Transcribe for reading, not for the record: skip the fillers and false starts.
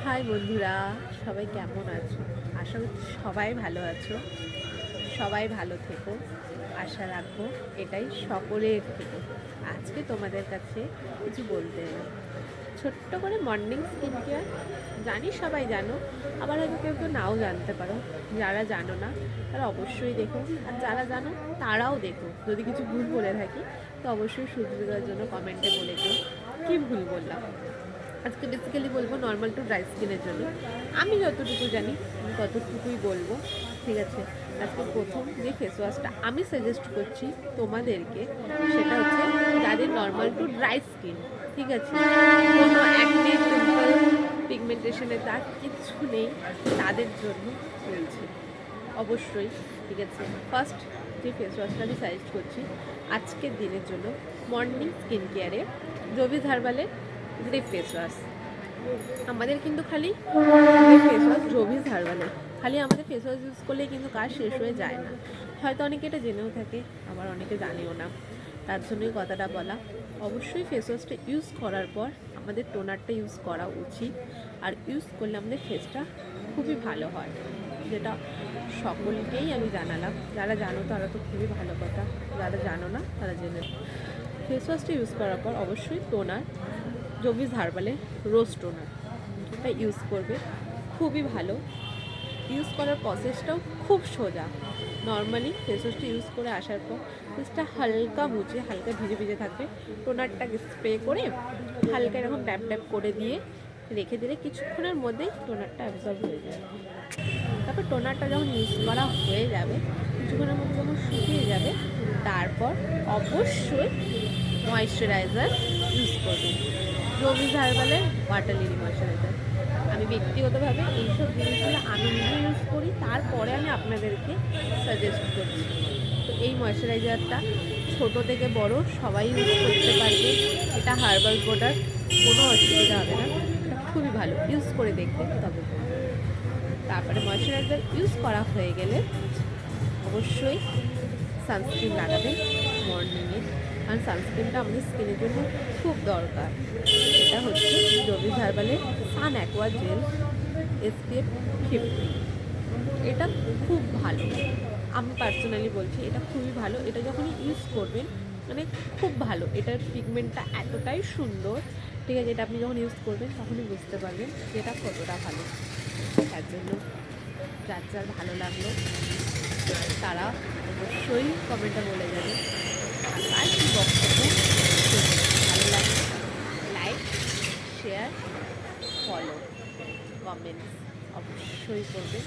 High বন্ধুরা, সবাই কেমন আছো? আশা করছি সবাই ভালো আছো। সবাই ভালো থেকো, আশা রাখবো এটাই সকলের থেকো। আজকে তোমাদের কাছে কিছু বলতে এলাম, ছোট্ট করে মর্নিং স্কিন কেয়ার। জানি সবাই জানো, আবার হয়তো কেউ কেউ নাও জানতে পারো। যারা জানো না তারা অবশ্যই দেখো, আর যারা জানো তারাও দেখো। যদি কিছু ভুল বলে থাকি তো অবশ্যই শুধরে দেওয়ার জন্য কমেন্টে বলে দিও কী ভুল বললাম। আজকে বেসিক্যালি বলবো নর্মাল টু ড্রাই স্কিনের জন্য আমি যতটুকু জানি আমি ততটুকুই বলবো, ঠিক আছে? আজকে প্রথম যে ফেস ওয়াশটা আমি সাজেস্ট করছি তোমাদেরকে, সেটা হচ্ছে যাদের নর্মাল টু ড্রাই স্কিন, ঠিক আছে? কোনো অ্যাকনে, পিম্পল, পিগমেন্টেশনের দাগ কিচ্ছু নেই, তাদের জন্য বলছি অবশ্যই, ঠিক আছে? ফার্স্ট যে ফেস ওয়াশটা আমি সাজেস্ট করছি আজকের দিনের জন্য, মর্নিং স্কিন কেয়ারে রবি হার্বালের গ্রেপ ফেস ওয়াশ। আমাদের কিন্তু খালি ফেস ওয়াশ রবি হার্বালের, খালি আমাদের ফেস ওয়াশ ইউজ করলেই কিন্তু কাজ শেষ হয়ে যায় না। হয়তো অনেকে এটা জেনেও থাকে, আবার অনেকে জানেও না, তার জন্যই কথাটা বলা। অবশ্যই ফেস ওয়াশটা ইউজ করার পর আমাদের টোনারটা ইউজ করা উচিত, আর ইউজ করলে আমাদের ফেসটা খুবই ভালো হয়, যেটা সকলকেই আমি জানালাম। যারা জানো তারা তো খুবই ভালো কথা, যারা জানো না তারা জেনে। ফেস ওয়াশটা ইউজ করার পর অবশ্যই টোনার, জভিস হার্বালের রোজ টোনার, এটা ইউজ করবে, খুবই ভালো। ইউজ করার প্রসেসটাও খুব সোজা। নর্মালি ফেস ওয়াশটা ইউজ করে আসার পর ফেসটা হালকা মুছে, হালকা ভিজে ভিজে থাকবে, টোনারটাকে স্প্রে করে হালকা এরকম ড্যাপ ড্যাপ করে দিয়ে রেখে দিলে কিছুক্ষণের মধ্যেই টোনারটা অ্যাবজর্ব হয়ে যাবে। তারপর টোনারটা যখন ইউজ করা হয়ে যাবে, কিছুক্ষণের মধ্যে যখন শুকিয়ে যাবে, তারপর অবশ্যই ময়েশ্চারাইজার ইউজ করবেন, রবি হার্বালের ওয়াটার লিলি ময়েশ্চারাইজার। আমি ব্যক্তিগতভাবে এইসব জিনিসগুলো আমি নিজে ইউজ করি, তারপরে আমি আপনাদেরকে সাজেস্ট করছি। তো এই ময়েশ্চারাইজারটা ছোটো থেকে বড় সবাই ইউজ করতে পারবে, এটা হার্বাল প্রোডাক্ট, কোনো অসুবিধা হবে না, এটা খুবই ভালো, ইউজ করে দেখতে তবে। তারপরে ময়েশ্চারাইজার ইউজ করা হয়ে গেলে অবশ্যই সানস্ক্রিন লাগাবেন মর্নিংয়ে, কারণ সানস্ক্রিনটা আমাদের স্কিনের জন্য খুব দরকার। এটা হচ্ছে রবি হার্বালের সান অ্যাকোয়া জেল SPF 50। এটা খুব ভালো, আমি পার্সোনালি বলছি এটা খুবই ভালো। এটা যখনই ইউজ করবেন মানে খুব ভালো, এটার পিগমেন্টটা এতটাই সুন্দর, ঠিক আছে? এটা আপনি যখন ইউজ করবেন তখনই বুঝতে পারবেন যে এটা কতটা ভালো। তার জন্য যার যার ভালো লাগলো তারা অবশ্যই কমেন্টে বলে যাবে, আর কি বক্তব্য ভালো লাগে। লাইক, শেয়ার, ফলো, কমেন্টস অবশ্যই করবে।